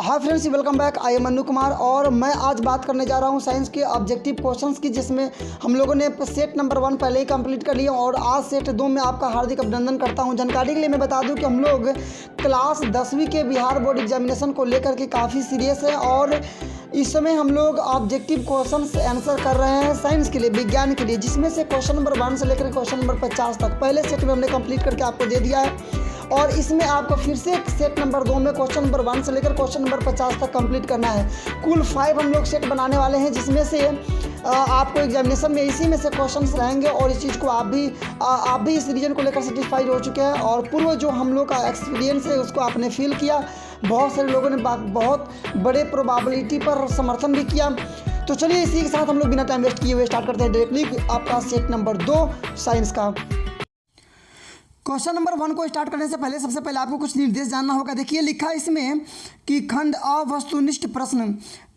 Hi friends, welcome back. I am Mannu Kumar और मैं आज बात करने जा रहा हूं साइंस के ऑब्जेक्टिव क्वेश्चंस की, जिसमें हम लोगों ने सेट नंबर 1 पहले ही कंप्लीट कर लिया और आज सेट 2 में आपका हार्दिक अभिनंदन करता हूं। जानकारी के लिए मैं बता दूं कि हम लोग क्लास 10वीं के बिहार बोर्ड एग्जामिनेशन को लेकर के काफ़ी सीरियस है और इस समय हम लोग ऑब्जेक्टिव क्वेश्चंस आंसर कर रहे हैं साइंस के लिए, विज्ञान के लिए, जिसमें से क्वेश्चन नंबर 1 से लेकर क्वेश्चन नंबर 50 तक पहले सेट में हमने कंप्लीट करके आपको दे दिया है और इसमें आपको फिर से सेट नंबर 2 में क्वेश्चन नंबर 1 से लेकर क्वेश्चन नंबर 50 तक कंप्लीट करना है। कुल 5 हम लोग सेट बनाने वाले हैं, जिसमें से आपको एग्जामिनेशन में इसी में से क्वेश्चंस रहेंगे और इस चीज़ को आप भी इस रीजन को लेकर सेटिस्फाइड हो चुके हैं और पूर्व जो हम लोग का एक्सपीरियंस है उसको आपने फील किया। बहुत सारे लोगों ने बहुत बड़े प्रोबेबिलिटी पर समर्थन भी किया। तो चलिए इसी के साथ हम लोग बिना टाइम वेस्ट किए हुए स्टार्ट करते हैं डायरेक्टली आपका सेट नंबर 2 साइंस का। क्वेश्चन नंबर 1 को स्टार्ट करने से पहले सबसे पहले आपको कुछ निर्देश जानना होगा। देखिए लिखा है इसमें कि खंड अ वस्तुनिष्ठ प्रश्न,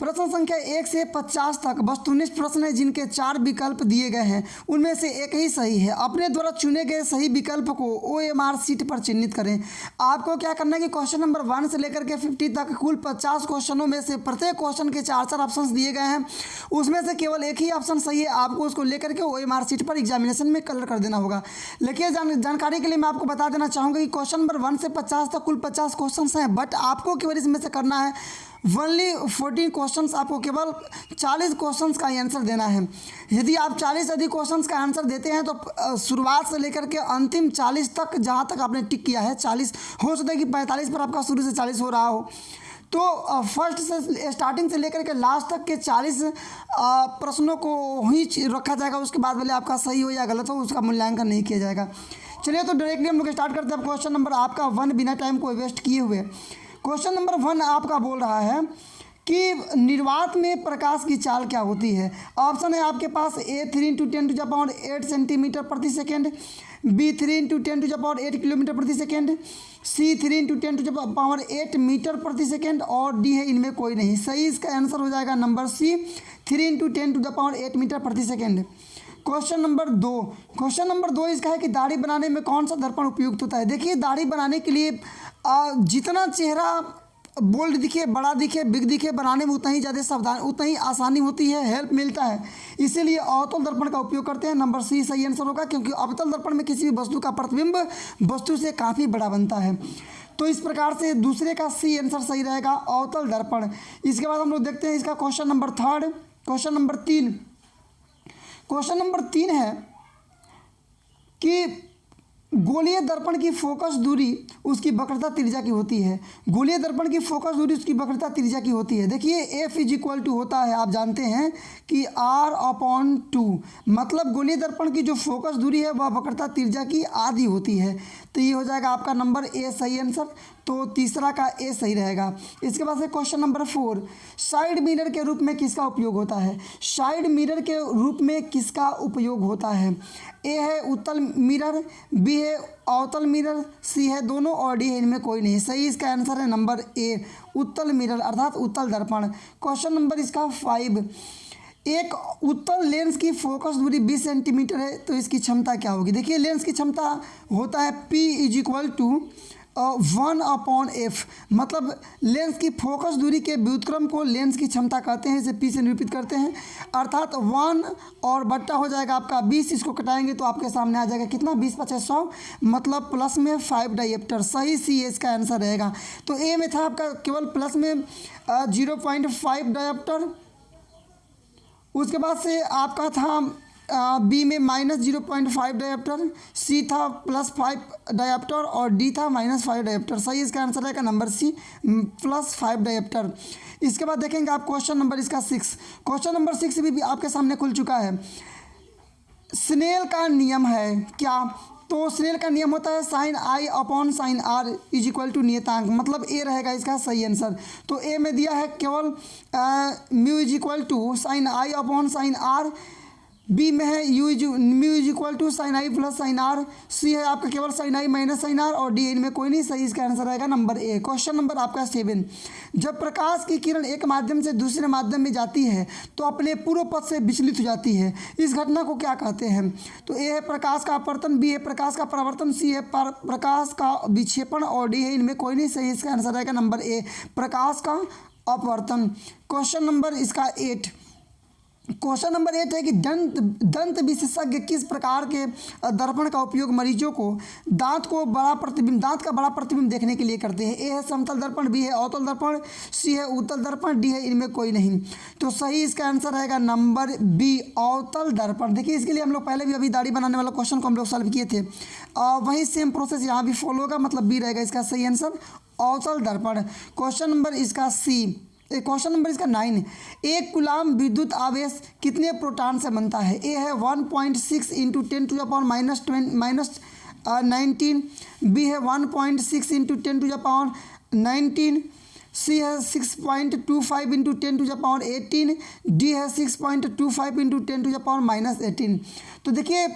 प्रश्न संख्या 1 से 50 तक वस्तुनिष्ठ प्रश्न है जिनके 4 विकल्प दिए गए हैं, उनमें से एक ही सही है। अपने द्वारा चुने गए सही विकल्प को OMR शीट पर चिन्हित करें। आपको क्या करना है कि क्वेश्चन नंबर 1 से लेकर के 50 तक कुल 50 क्वेश्चनों में से प्रत्येक क्वेश्चन के 4 ऑप्शन दिए गए हैं, उसमें से केवल एक ही ऑप्शन सही है। आपको उसको लेकर के OMR शीट पर एग्जामिनेशन में कलर कर देना होगा। लेकिन जानकारी के लिए मैं आपको बता देना चाहूँगा कि क्वेश्चन नंबर 1 से 50 तक कुल 50 क्वेश्चन हैं, बट आपको केवल इसमें से करना है ओनली 14 क्वेश्चंस। आपको केवल 40 क्वेश्चंस का आंसर देना है। यदि आप 40 अधिक क्वेश्चंस का आंसर देते हैं तो शुरुआत से लेकर के अंतिम 40 तक, जहां तक आपने टिक किया है 40, हो सकता है कि 45 पर आपका शुरू से 40 हो रहा हो, तो फर्स्ट से स्टार्टिंग से लेकर के लास्ट तक के 40 प्रश्नों को ही रखा जाएगा। उसके बाद भले आपका सही हो या गलत हो, उसका मूल्यांकन नहीं किया जाएगा। चलिए तो डायरेक्टली हम लोग स्टार्ट करते हैं। क्वेश्चन नंबर आपका 1 बिना टाइम को वेस्ट किए हुए। क्वेश्चन नंबर 1 आपका बोल रहा है कि निर्वात में प्रकाश की चाल क्या होती है। ऑप्शन है आपके पास A 3 × 10⁸ सेंटीमीटर प्रति सेकेंड, B 3 × 10⁸ किलोमीटर प्रति सेकेंड, C 3 × 10⁸ मीटर प्रति सेकेंड और D है इनमें कोई नहीं। सही इसका आंसर हो जाएगा नंबर C 3 × 10⁸ मीटर प्रति second. Question number 2, question number 2 इसका है कि दाढ़ी बनाने में कौन सा दर्पण उपयुक्त होता है। देखिए दाढ़ी बनाने के लिए जितना चेहरा बोल्ड दिखे, बड़ा दिखे, बिग दिखे, बनाने में उतना ही ज़्यादा सावधान, उतना ही आसानी होती है, हेल्प मिलता है, इसीलिए अवतल दर्पण का उपयोग करते हैं। नंबर C सही आंसर होगा, क्योंकि अवतल दर्पण में किसी भी वस्तु का प्रतिबिंब वस्तु से काफ़ी बड़ा बनता है। तो इस प्रकार से दूसरे का C आंसर सही रहेगा, अवतल दर्पण। इसके बाद हम लोग देखते हैं इसका question number 3। Question number 3, question number 3 है कि गोलीय दर्पण की फोकस दूरी उसकी वक्रता त्रिज्या की होती है। गोलीय दर्पण की फोकस दूरी उसकी वक्रता त्रिज्या की होती है। देखिए F = होता है, आप जानते हैं कि R/2, मतलब गोलीय दर्पण की जो फोकस दूरी है वह वक्रता त्रिज्या की आधी होती है। तो ये हो जाएगा आपका नंबर A सही आंसर, तो तीसरा का A सही रहेगा। इसके बाद से क्वेश्चन नंबर 4, साइड मिरर के रूप में किसका उपयोग होता है। साइड मिरर के रूप में किसका उपयोग होता है। A है उत्तल मिरर, B है अवतल मिरर, C है दोनों और D है इनमें कोई नहीं। सही इसका आंसर है नंबर A उत्तल मिरर अर्थात उत्तल दर्पण। क्वेश्चन नंबर इसका 5, एक उत्तल लेंस की फोकस दूरी 20 सेंटीमीटर है, तो इसकी क्षमता क्या होगी। देखिए लेंस की क्षमता होता है P = 1/f, मतलब लेंस की फोकस दूरी के व्युत्क्रम को लेंस की क्षमता कहते हैं, इसे P से निरूपित करते हैं, अर्थात 1 और बट्टा हो जाएगा आपका 20। इसको कटाएंगे तो आपके सामने आ जाएगा कितना, 20 × 5 = 100, मतलब प्लस में 5 डायप्टर। सही C इसका आंसर रहेगा। तो A में था आपका केवल प्लस में 0.5 डायप्टर, उसके बाद से आपका था B में -0.5 डायप्टर, C था +5 डायप्टर और D था -5 डायप्टर। सही इसका आंसर रहेगा नंबर C +5 डायप्टर। इसके बाद देखेंगे आप क्वेश्चन नंबर इसका 6। क्वेश्चन नंबर 6 भी आपके सामने खुल चुका है। स्नेल का नियम है क्या। तो स्नेल का नियम होता है sin I/sin r = नियतांक, मतलब A रहेगा इसका सही आंसर। तो A में दिया है केवल μ = sin I/sin r बी में है mu is equal to sine i plus sine r, C है आपका केवल sine i minus sine r, और डी इनमें कोई नहीं। सही इसका आंसर आएगा नंबर ए। क्वेश्चन नंबर आपका 7, जब प्रकाश की किरण एक माध्यम से दूसरे माध्यम में जाती है तो अपने पूर्व पथ से विचलित हो जाती है, इस घटना को क्या कहते हैं? तो ए है प्रकाश का अपवर्तन, बी है प्रकाश का परावर्तन, सी है प्रकाश का विक्षेपण, और डी है इनमें कोई नहीं। सही इसका आंसर आएगा नंबर ए, प्रकाश का अपवर्तन। क्वेश्चन नंबर इसका 8, क्वेश्चन नंबर 8 है कि दंत विशेषज्ञ किस प्रकार के दर्पण का उपयोग मरीजों को दांत का बड़ा प्रतिबिंब देखने के लिए करते हैं? ए है समतल दर्पण, बी है अवतल दर्पण, सी है उत्तल दर्पण, डी है इनमें कोई नहीं। तो सही इसका आंसर रहेगा नंबर बी, अवतल दर्पण। देखिए इसके लिए हम लोग पहले भी अभी दाढ़ी बनाने वाला क्वेश्चन को हम लोग सॉल्व किए थे, वही सेम प्रोसेस यहाँ भी फॉलो होगा, मतलब बी रहेगा इसका सही आंसर, अवतल दर्पण। क्वेश्चन नंबर इसका 9, एक कूलाम विद्युत आवेश कितने प्रोटॉन से बनता है? ए है 1.6 into 10 to the power -19, B है 1.6 into 10 to the power 19, C है 6.25 into 10 to the power 18, D है 6.25 इंटू 10 टू द पावर -18। तो देखिए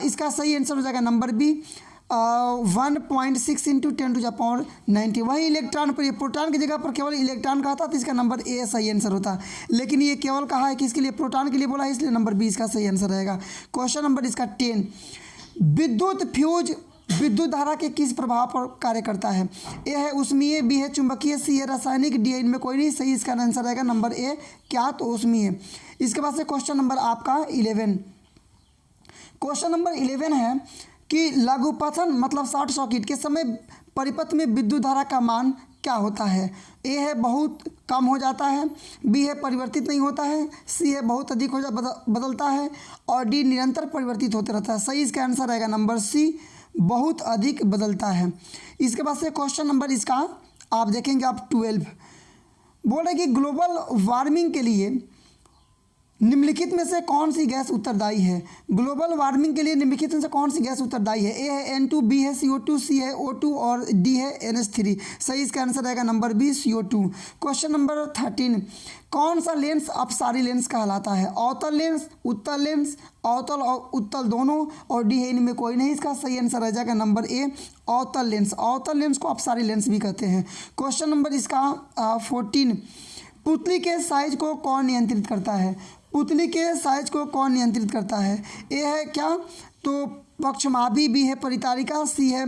इसका सही आंसर हो जाएगा number B, 1.6 into 10 to the power 90। वही इलेक्ट्रॉन पर, प्रोटॉन की जगह पर केवल इलेक्ट्रॉन कहा था तो इसका नंबर ए सही आंसर होता, लेकिन ये केवल कहा है कि इसके लिए प्रोटॉन के लिए बोला है, इसलिए नंबर बी इसका सही आंसर रहेगा। क्वेश्चन नंबर इसका 10, विद्युत फ्यूज विद्युत धारा के किस प्रभाव पर कार्य करता है? ए है ऊष्मीय, बी है चुंबकीय, सी है रासायनिक, डी है इनमें कोई नहीं। सही इसका आंसर रहेगा नंबर ए, क्या? तो ऊष्मीय। इसके बाद से क्वेश्चन नंबर आपका 11, क्वेश्चन नंबर 11 है कि लघुपथन मतलब शॉर्ट सर्किट के समय परिपथ में विद्युत धारा का मान क्या होता है? ए है बहुत कम हो जाता है, बी है परिवर्तित नहीं होता है, सी है बहुत अधिक बदलता है, और डी निरंतर परिवर्तित होते रहता है। सही इसका आंसर रहेगा नंबर सी, बहुत अधिक बदलता है। इसके बाद से क्वेश्चन नंबर इसका आप देखेंगे आप 12, बोल रहे कि ग्लोबल वार्मिंग के लिए निम्नलिखित में से कौन सी गैस उत्तरदायी है? ग्लोबल वार्मिंग के लिए निम्नलिखित में से कौन सी गैस उत्तरदायी है? ए है N2, बी है CO2, सी है O2 और डी है NH3। सही इसका आंसर रहेगा number B, CO2। Question number 13, कौन सा लेंस अपसारी लेंस कहलाता है? अवतल लेंस, उत्तल लेंस, अवतल और उत्तल दोनों, और डी है इनमें कोई नहीं। इसका सही आंसर रह जाएगा नंबर ए, अवतल लेंस। अवतल लेंस को अपसारी लेंस भी कहते हैं। क्वेश्चन नंबर इसका 14, पुतली के साइज को कौन नियंत्रित करता है? पुतली के साइज को कौन नियंत्रित करता है? ए है क्या? तो पक्षमाभी, बी है परितारिका, सी है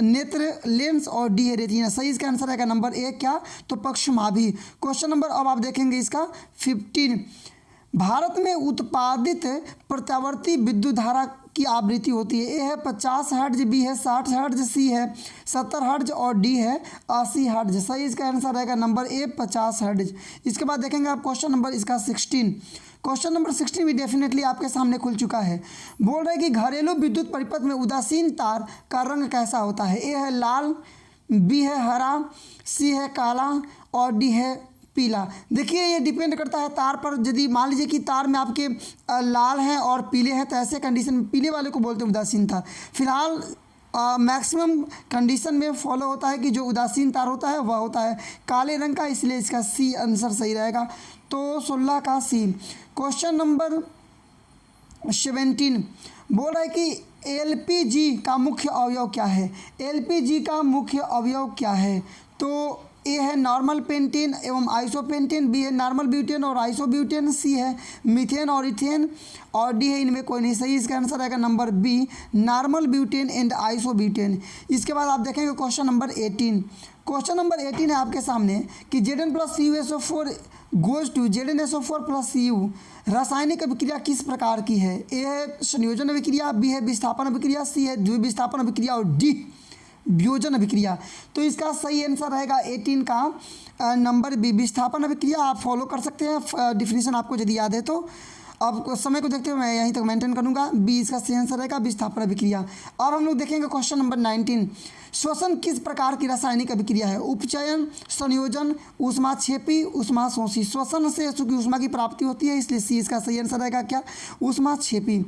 नेत्र लेंस, और डी है रेटिना। सही इसका आंसर रहेगा नंबर ए, क्या? तो पक्षमाभी। क्वेश्चन नंबर अब आप देखेंगे इसका 15, भारत में उत्पादित प्रत्यावर्ती विद्युत धारा की आवृत्ति होती है? ए है 50 हर्ट्ज, बी है 60 हर्ट्ज, सी है 70 हर्ट्ज, और डी है 80 हर्ट्ज। सही इसका आंसर रहेगा नंबर ए, 50 हर्ट्ज। इसके बाद देखेंगे आप क्वेश्चन नंबर इसका 16, क्वेश्चन नंबर 16 भी डेफिनेटली आपके सामने खुल चुका है। बोल रहे कि घरेलू विद्युत परिपथ में उदासीन तार का रंग कैसा होता है? ए है लाल, बी है हरा, सी है काला, और डी है पीला। देखिए ये डिपेंड करता है तार पर। यदि मान लीजिए कि तार में आपके लाल हैं और पीले हैं तो ऐसे कंडीशन में पीले वाले को बोलते हैं उदासीन तार। फिलहाल मैक्सिमम कंडीशन में फॉलो होता है कि जो उदासीन तार होता है वह होता है काले रंग का, इसलिए इसका सी आंसर सही रहेगा। तो 16 का सी। क्वेश्चन नंबर 17 बोल रहा है कि एलपीजी का मुख्य अवयव क्या है? एलपीजी का मुख्य अवयव क्या है? तो ए है नॉर्मल पेंटेन एवं आइसोपेंटेन, बी है नॉर्मल ब्यूटेन और आइसोब्यूटेन, सी है मीथेन और इथेन, और डी है इनमें कोई नहीं। सही इसका आंसर रहेगा number B, normal butane and isobutane. इसके बाद आप देखेंगे क्वेश्चन नंबर 18। क्वेश्चन नंबर 18 है आपके सामने कि Zn + CuSO4 goes to ZnSO4 + Cu रासायनिक अभिक्रिया किस प्रकार की है? ए है संयोजन अभिक्रिया, बी है विस्थापन अभिक्रिया, सी है द्विविस्थापन अभिक्रिया, और डी वियोजन अभिक्रिया। तो इसका सही आंसर रहेगा 18 का नंबर बी, विस्थापन अभिक्रिया। आप फॉलो कर सकते हैं डिफिनीशन आपको यदि याद है तो। अब समय को देखते हुए मैं यहीं तक मेंटेन करूंगा, बी इसका सही आंसर रहेगा, विस्थापन अभिक्रिया। अब हम लोग देखेंगे क्वेश्चन नंबर 19, श्वसन किस प्रकार की रासायनिक अभिक्रिया है? उपचयन, संयोजन, ऊष्माक्षेपी, ऊष्माशोषी। श्वसन से चूंकि ऊष्मा की प्राप्ति होती है इसलिए सी इसका सही आंसर रहेगा क्या? ऊष्माक्षेपी।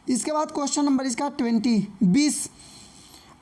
इसके बाद क्वेश्चन नंबर इसका 20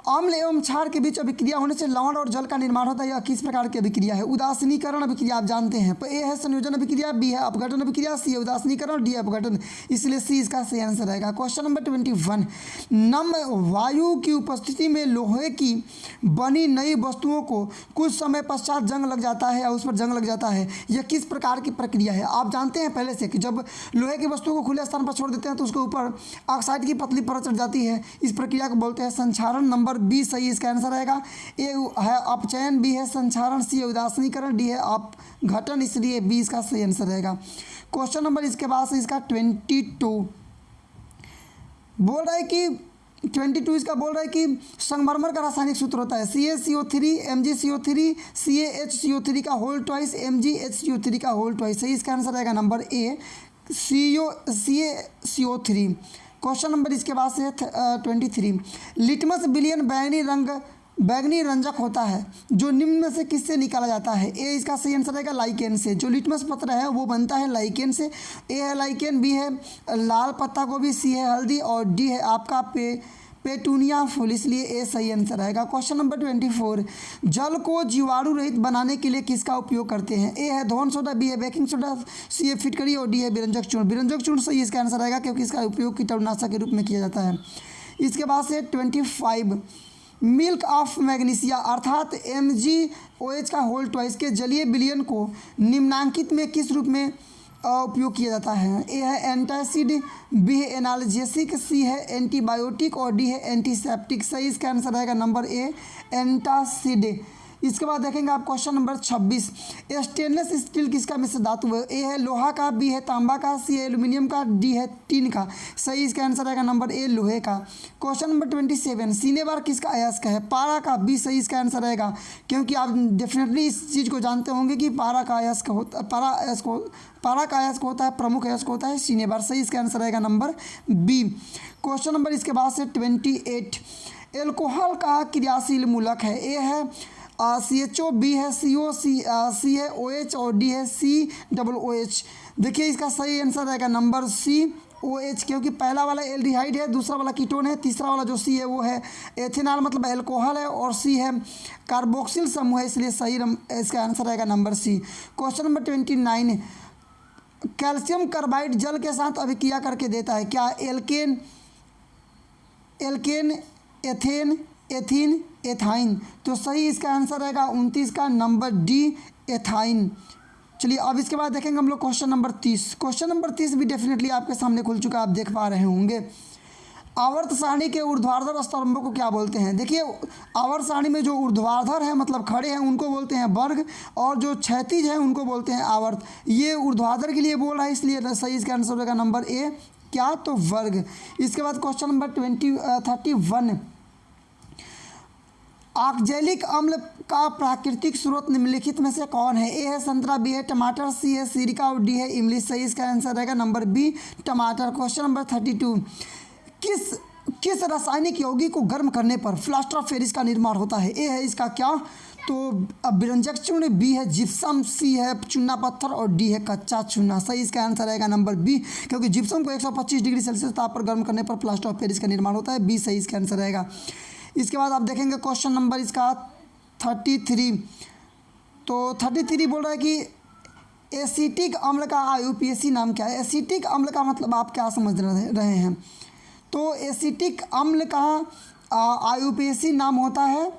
अम्ल एवं क्षार के बीच अभिक्रिया होने से लवण और जल का निर्माण होता है। यह किस प्रकार की अभिक्रिया है? उदासीनीकरण अभिक्रिया आप जानते हैं। ए है संयोजन अभिक्रिया, बी है अपघटन अभिक्रिया, सी है उदासीनीकरण, डी है अपघटन, इसलिए सी इसका सही आंसर रहेगा। क्वेश्चन नंबर 21, नम वायु की उपस्थिति में लोहे की बनी नई वस्तुओं को कुछ समय पश्चात जंग लग जाता है या उस पर जंग लग जाता है, यह किस प्रकार की प्रक्रिया है? आप जानते हैं पहले से कि जब लोहे की वस्तुओं को खुले स्थान पर छोड़ देते हैं तो उसके ऊपर ऑक्साइड की पतली परत चढ़ जाती है। इस प्रक्रिया को बोलते हैं संक्षारण। नंबर बी सही इसका आंसर रहेगा। ए है अपचयन, बी है संक्षारण, सी है उदासीनीकरण, डी है अपघटन, इसलिए बी इसका सही आंसर रहेगा। क्वेश्चन नंबर इसके बाद से इसका 22 बोल रहा है कि 22 इसका बोल रहा है कि संगमरमर का रासायनिक सूत्र होता है CaCO3 MgCO3 CaHCO3 का होल ट्वाइस MgHCO3 का होल ट्वाइस। सही इसका आंसर रहेगा number A CaCO3। Question number इसके बाद से 23, लिटमस विलयन बैगनी रंजक होता है जो निम्न में से किससे निकाला जाता है? ए इसका सही आंसर रहेगा लाइकेन से। जो लिटमस पत्र है वो बनता है लाइकेन से। ए है लाइकेन, बी है लाल पत्ता गोभी, सी है हल्दी और डी है आपका पेटूनिया फूल, इसलिए ए सही आंसर रहेगा। क्वेश्चन नंबर 24, जल को जीवाणु रहित बनाने के लिए किसका उपयोग करते हैं? ए है धोन सोडा, बी है बेकिंग सोडा, सी है फिटकरी और डी है बिरंजक चूर्ण। बिरंजक चूर्ण सही इसका आंसर रहेगा क्योंकि इसका उपयोग कीटाणुनाशक के रूप में किया जाता है। इसके बाद से 25, मिल्क ऑफ मैग्नीशिया अर्थात MgOH का होल ट्वाइस के जलीय विलयन को निम्नांकित में किस रूप में उपयोग किया जाता है? ए है एंटासिड, बी है एनाल्जेसिक, सी है एंटीबायोटिक और डी है एंटीसेप्टिक। सही इसका आंसर रहेगा नंबर ए एंटासिड। इसके बाद देखेंगे आप क्वेश्चन नंबर 26, स्टेनलेस स्टील किसका मिश्र धातु है? ए है लोहा का, बी है तांबा का, सी है एल्यूमिनियम का, डी है टीन का। सही इसका आंसर रहेगा नंबर ए लोहे का। क्वेश्चन नंबर 27, सिनेबार किसका अयस्क है? पारा का, बी सही इसका आंसर रहेगा क्योंकि आप डेफिनेटली इस चीज़ को जानते होंगे कि पारा का अयस्क होता है प्रमुख अयस्क होता है सिनेबार। सही इसका आंसर रहेगा नंबर बी। क्वेश्चन नंबर इसके बाद से 28, एल्कोहल का क्रियाशील मूलक है? ए है CHO, बी है CO, सी है OH और डी है COOH। देखिए इसका सही आंसर रहेगा नंबर COH क्योंकि पहला वाला एल्डिहाइड है, दूसरा वाला कीटोन है, तीसरा वाला जो सी है वो है एथेनॉल मतलब अल्कोहल है और सी है कार्बोक्सिल समूह है, इसलिए सही इसका आंसर रहेगा number C. Question number 29, calcium carbide जल के साथ अभिक्रिया करके देता है क्या? Alkane, ethane, ethene, ethyne. तो सही इसका आंसर रहेगा 29 का नंबर डी एथाइन। चलिए अब इसके बाद देखेंगे हम लोग क्वेश्चन नंबर 30। क्वेश्चन नंबर 30 भी डेफिनेटली आपके सामने खुल चुका, आप देख पा रहे होंगे। आवर्त सारणी के ऊर्ध्वाधर स्तंभों को क्या बोलते हैं? देखिए आवर्त सारणी में जो ऊर्ध्वाधर है मतलब खड़े हैं उनको बोलते हैं वर्ग और जो क्षैतिज है उनको बोलते हैं आवर्त। ये ऊर्ध्वाधर के लिए बोल रहा है इसलिए सही इसका आंसर रहेगा नंबर ए क्या तो वर्ग। इसके बाद क्वेश्चन नंबर 31, ऑक्जेलिक अम्ल का प्राकृतिक स्रोत निम्नलिखित में से कौन है? ए है संतरा, बी है टमाटर, सी है सिरका और डी है इमली। सही इसका आंसर रहेगा नंबर बी टमाटर। क्वेश्चन नंबर 32, किस रासायनिक यौगिक को गर्म करने पर प्लास्टर ऑफ पेरिस का निर्माण होता है? ए है इसका क्या तो बिरंजक चूर्ण, बी है जिप्सम, सी है चूना पत्थर और डी है कच्चा चूना। सही इसका आंसर रहेगा नंबर बी क्योंकि जिप्सम को 125 डिग्री सेल्सियस ताप पर गर्म करने पर प्लास्टर ऑफ पेरिस का निर्माण होता है। बी सही इसका आंसर रहेगा। इसके बाद आप देखेंगे क्वेश्चन नंबर इसका 33। तो 33 बोल रहा है कि एसिटिक अम्ल का IUPAC नाम क्या है? एसिटिक अम्ल का मतलब आप क्या समझ रहे हैं? तो एसिटिक अम्ल का IUPAC नाम होता है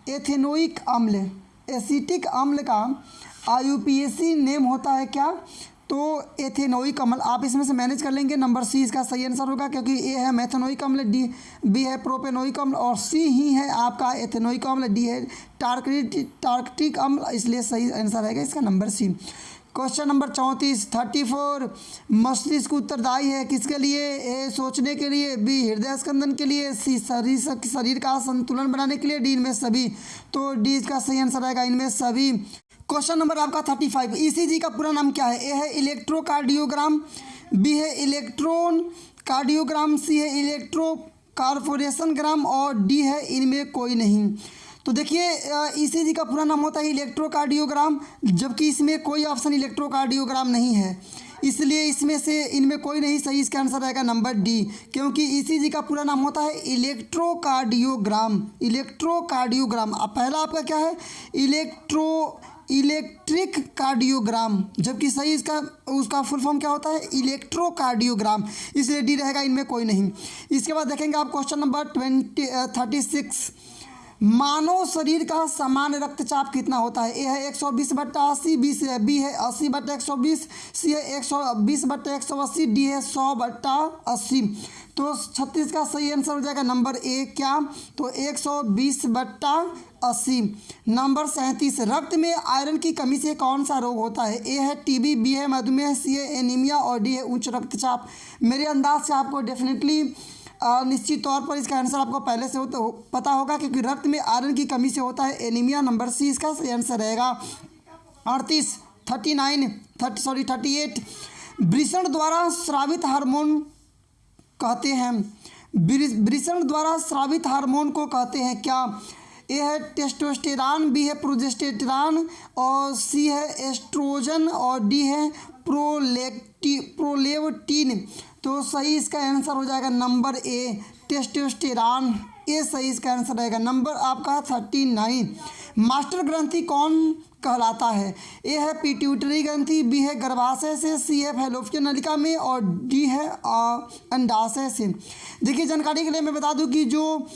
एथेनोइक अम्ल। एसिटिक अम्ल का IUPAC नेम होता है क्या तो एथेनोइक अम्ल। आप इसमें से मैनेज कर लेंगे, नंबर सी इसका सही आंसर होगा क्योंकि ए है मेथेनोइक अम्ल, डी बी है प्रोपेनोइक अम्ल और सी ही है आपका एथेनोइक अम्ल, डी है टार्कटिक अम्ल, इसलिए सही आंसर रहेगा इसका नंबर सी। क्वेश्चन नंबर 34 मस्तिष्क उत्तरदायी है किसके लिए? ए सोचने के लिए, बी हृदय स्पंदन के लिए, सी शरीर का संतुलन बनाने के लिए, डी इनमें सभी। तो डी का सही आंसर रहेगा इनमें सभी। क्वेश्चन नंबर आपका 35 ECG का पूरा नाम क्या है? ए है इलेक्ट्रोकार्डियोग्राम, बी है इलेक्ट्रॉन कार्डियोग्राम, सी है इलेक्ट्रो कारपोरेशन ग्राम और डी है इनमें कोई नहीं। तो देखिए ईसीजी का पूरा नाम होता है इलेक्ट्रोकार्डियोग्राम, जबकि इसमें कोई ऑप्शन इलेक्ट्रोकार्डियोग्राम नहीं है, इसलिए इसमें से इनमें कोई नहीं सही। इसका आंसर रहेगा नंबर डी, क्योंकि ईसीजी का पूरा नाम होता है इलेक्ट्रोकार्डियोग्राम। इलेक्ट्रोकार्डियोग्राम। अब पहला आपका क्या है, इलेक्ट्रिक कार्डियोग्राम, जबकि सही उसका फुल फॉर्म क्या होता है, इलेक्ट्रोकार्डियोग्राम, इसलिए डी रहेगा, इनमें कोई नहीं। इसके बाद देखेंगे आप क्वेश्चन नंबर 36। मानव शरीर का सामान्य रक्तचाप कितना होता है? ए है 120/80, बी है 80/120, सी है 120/180, डी है 100/80। तो 36 का सही आंसर हो जाएगा नंबर ए, क्या? तो 120/80। नंबर 37, रक्त में आयरन की कमी से कौन सा रोग होता है? ए है टीबी, बी है मधुमेह, सी है एनीमिया और डी है उच्च रक्तचाप। मेरे अंदाज से आपको डेफिनेटली निश्चित तौर पर इसका आंसर आपको पहले से पता होगा, क्योंकि रक्त में आयरन की कमी से होता है एनीमिया। नंबर सी इसका सही आंसर रहेगा। 38 वृषण द्वारा स्रावित हार्मोन कहते हैं, वृषण द्वारा स्रावित हार्मोन को कहते हैं क्या? ए है टेस्टोस्टेरॉन, बी है प्रोजेस्टेरॉन और सी है एस्ट्रोजन और डी है प्रोलेक्टिन। तो सही इसका आंसर हो जाएगा नंबर ए, टेस्टोस्टेरॉन। ए सही इसका आंसर रहेगा। नंबर आपका 39, मास्टर ग्रंथि कौन कहलाता है? ए है पिट्यूटरी ग्रंथि, बी है गर्भाशय से, सी है फैलोपियन नलिका में और डी है अंडाशय से। देखिए जानकारी के लिए मैं बता दूं कि जो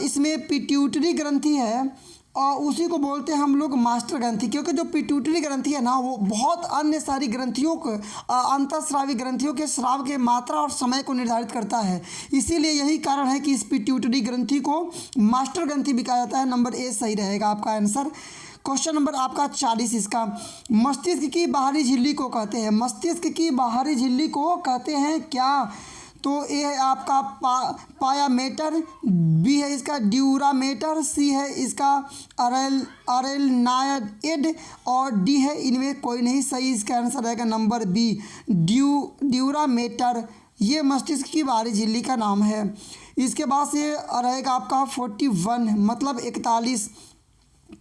इसमें पिट्यूटरी ग्रंथि है उसी को बोलते हैं हम लोग मास्टर ग्रंथि, क्योंकि जो पिट्यूटरी ग्रंथि है ना वो बहुत अन्य सारी ग्रंथियों को अंतःस्रावी ग्रंथियों के स्राव के मात्रा और समय को निर्धारित करता है। इसीलिए यही कारण है कि इस पिट्यूटरी ग्रंथि को मास्टर ग्रंथि भी कहा जाता है। नंबर ए सही रहेगा आपका आंसर। क्वेश्चन नंबर आपका 40 इसका, मस्तिष्क की बाहरी झिल्ली को कहते हैं, मस्तिष्क की बाहरी झिल्ली को कहते हैं क्या? तो ए है आपका पायामेटर, बी है इसका ड्यूरामेटर, सी है इसका अरेलनाइड और डी है इनमें कोई नहीं सही। इसका आंसर रहेगा नंबर बी, ड्यूरामेटर। ये मस्तिष्क की बाहरी झिल्ली का नाम है। इसके बाद से रहेगा आपका 41 मतलब 41,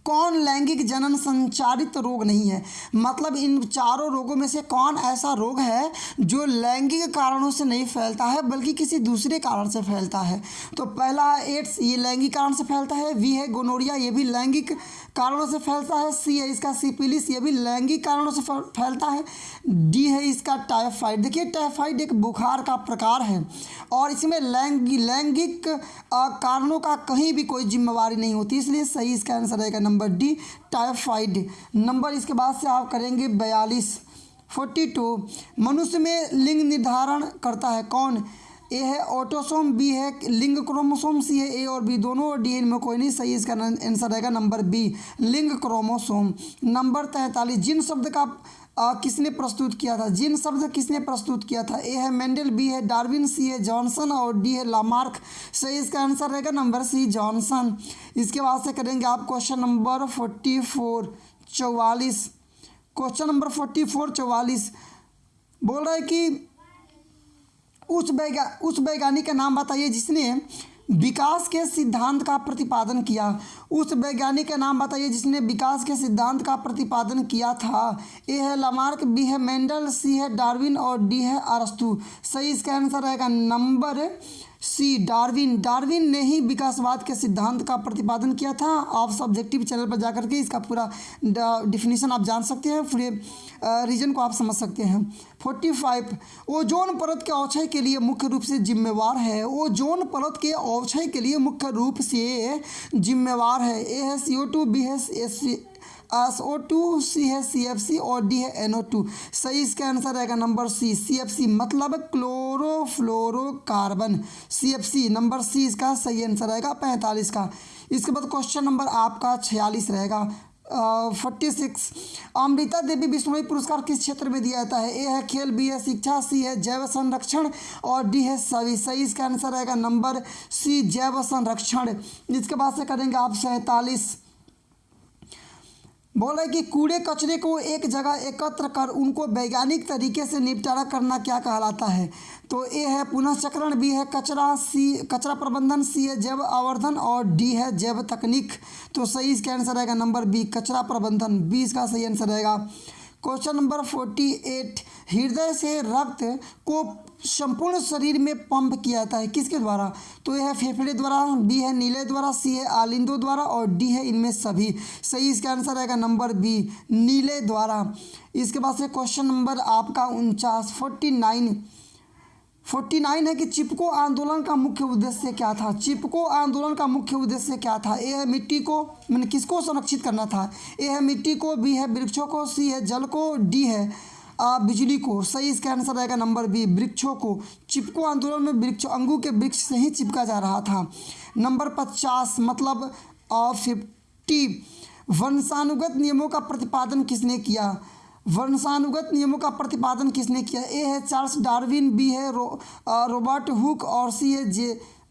कौन लैंगिक जनन संचारित रोग नहीं है? मतलब इन चारों रोगों में से कौन ऐसा रोग है जो लैंगिक कारणों से नहीं फैलता है बल्कि किसी दूसरे कारण से फैलता है? तो पहला है एड्स, ये लैंगिक कारण से फैलता है, बी है गोनोरिया, ये भी लैंगिक कारणों से फैलता है, सी है इसका सिफिलिस, ये भी लैंगिक कारणों से फैलता है, डी है इसका टाइफाइड। देखिए टाइफाइड एक बुखार का प्रकार है और इसमें लैंगिक कारणों का कहीं भी कोई जिम्मेवारी नहीं होती, इसलिए सही इसका आंसर रहेगा नंबर डी, टाइफाइड। नंबर इसके बाद से आप करेंगे 42 मनुष्य में लिंग निर्धारण करता है कौन? ए है ऑटोसोम, बी है लिंग क्रोमोसोम, सी है ए और बी दोनों और डी इनमें कोई नहीं सही। इसका आंसर रहेगा नंबर बी, लिंग क्रोमोसोम। नंबर 43 जिन शब्द का किसने प्रस्तुत किया था? जिन शब्द किसने प्रस्तुत किया था? ए है मेंडल, बी है डार्विन, सी है जॉनसन और डी है लामार्क। सही इसका आंसर रहेगा नंबर सी, जॉनसन। इसके बाद से करेंगे आप क्वेश्चन नंबर 44 क्वेश्चन नंबर 44 बोल रहा है कि उस वैज्ञानिक का नाम बताइए जिसने विकास के सिद्धांत का प्रतिपादन किया। उस वैज्ञानिक का नाम बताइए जिसने विकास के सिद्धांत का प्रतिपादन किया था। ए है लामार्क, बी है मेंडल, सी है डार्विन और डी है अरस्तु। सही इसका आंसर रहेगा नंबर सी, डार्विन। डार्विन ने ही विकासवाद के सिद्धांत का प्रतिपादन किया था। आप सब्जेक्टिव चैनल पर जाकर के इसका पूरा डिफिनीशन आप जान सकते हैं, पूरे रीजन को आप समझ सकते हैं। 45 ओजोन परत के अवक्षय के लिए मुख्य रूप से जिम्मेवार है। ओजोन परत के अवक्षय के लिए मुख्य रूप से जिम्मेवार है। ए है CO2, बी है SO2, सी है CFC और डी है NO2। सही इसका आंसर रहेगा नंबर सी, CFC मतलब क्लोरोफ्लोरोकार्बन, CFC। नंबर सी इसका सही आंसर रहेगा 45 का। इसके बाद क्वेश्चन नंबर आपका 46 रहेगा। 46 अमृता देवी बिश्नोई पुरस्कार किस क्षेत्र में दिया जाता है? ए है खेल, बी है शिक्षा, सी है जैव संरक्षण और डी है सभी। सही इसका आंसर रहेगा नंबर सी, जैव संरक्षण। इसके बाद से करेंगे आप 47 बोला है कि कूड़े कचरे को एक जगह एकत्र कर उनको वैज्ञानिक तरीके से निपटारा करना क्या कहलाता है? तो ए है पुनःचक्रण, बी है कचरा प्रबंधन, सी है जैव आवर्धन और डी है जैव तकनीक। तो सही इसका आंसर रहेगा नंबर बी, कचरा प्रबंधन, बी इसका सही आंसर रहेगा। क्वेश्चन नंबर 48, हृदय से रक्त को संपूर्ण शरीर में पंप किया जाता है किसके द्वारा? तो यह है फेफड़े द्वारा, बी है नीले द्वारा, सी है आलिंदों द्वारा और डी है इनमें सभी। सही इसका आंसर रहेगा नंबर बी, नीले द्वारा। इसके बाद से क्वेश्चन नंबर आपका 49 है कि चिपको आंदोलन का मुख्य उद्देश्य क्या था? चिपको आंदोलन का मुख्य उद्देश्य क्या था? ए है मिट्टी को, मैंने किसको संरक्षित करना था? ए है मिट्टी को, बी है वृक्षों को, सी है जल को, डी है बिजली को। सही इसका आंसर रहेगा नंबर बी, वृक्षों को। चिपको आंदोलन में वृक्ष, अंगू के वृक्ष से ही चिपका जा रहा था। नंबर 50 मतलब 50, वंशानुगत नियमों का प्रतिपादन किसने किया? वंशानुगत नियमों का प्रतिपादन किसने किया? ए है चार्ल्स डार्विन, बी है रॉबर्ट हुक और सी है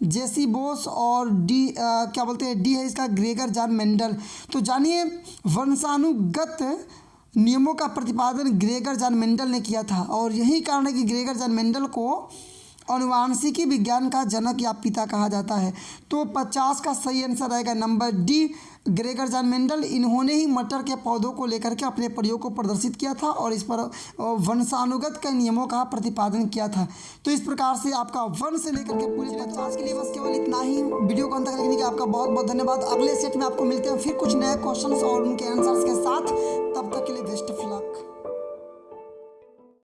जेसी बोस और डी क्या बोलते हैं डी है इसका ग्रेगर जॉन मेंडल। तो जानिए वंशानुगत नियमों का प्रतिपादन ग्रेगर जॉन मेंडल ने किया था और यही कारण है कि ग्रेगर जॉन मेंडल को अनुवांशिकी विज्ञान का जनक या पिता कहा जाता है। तो 50 का सही आंसर रहेगा number D, Gregor John Mendel. इन्होंने ही मटर के पौधों को लेकर के अपने प्रयोग को प्रदर्शित किया था और इस पर वंशानुगत के नियमों का प्रतिपादन किया था। तो इस प्रकार से आपका 1 से लेकर के पूरे 50 के लिए बस केवल इतना ही। वीडियो को अंत तक देखने के आपका बहुत बहुत धन्यवाद। अगले सेट में आपको मिलते हैं फिर कुछ नए क्वेश्चन और उनके आंसर्स के साथ। तब तक के लिए बेस्ट ऑफ लक।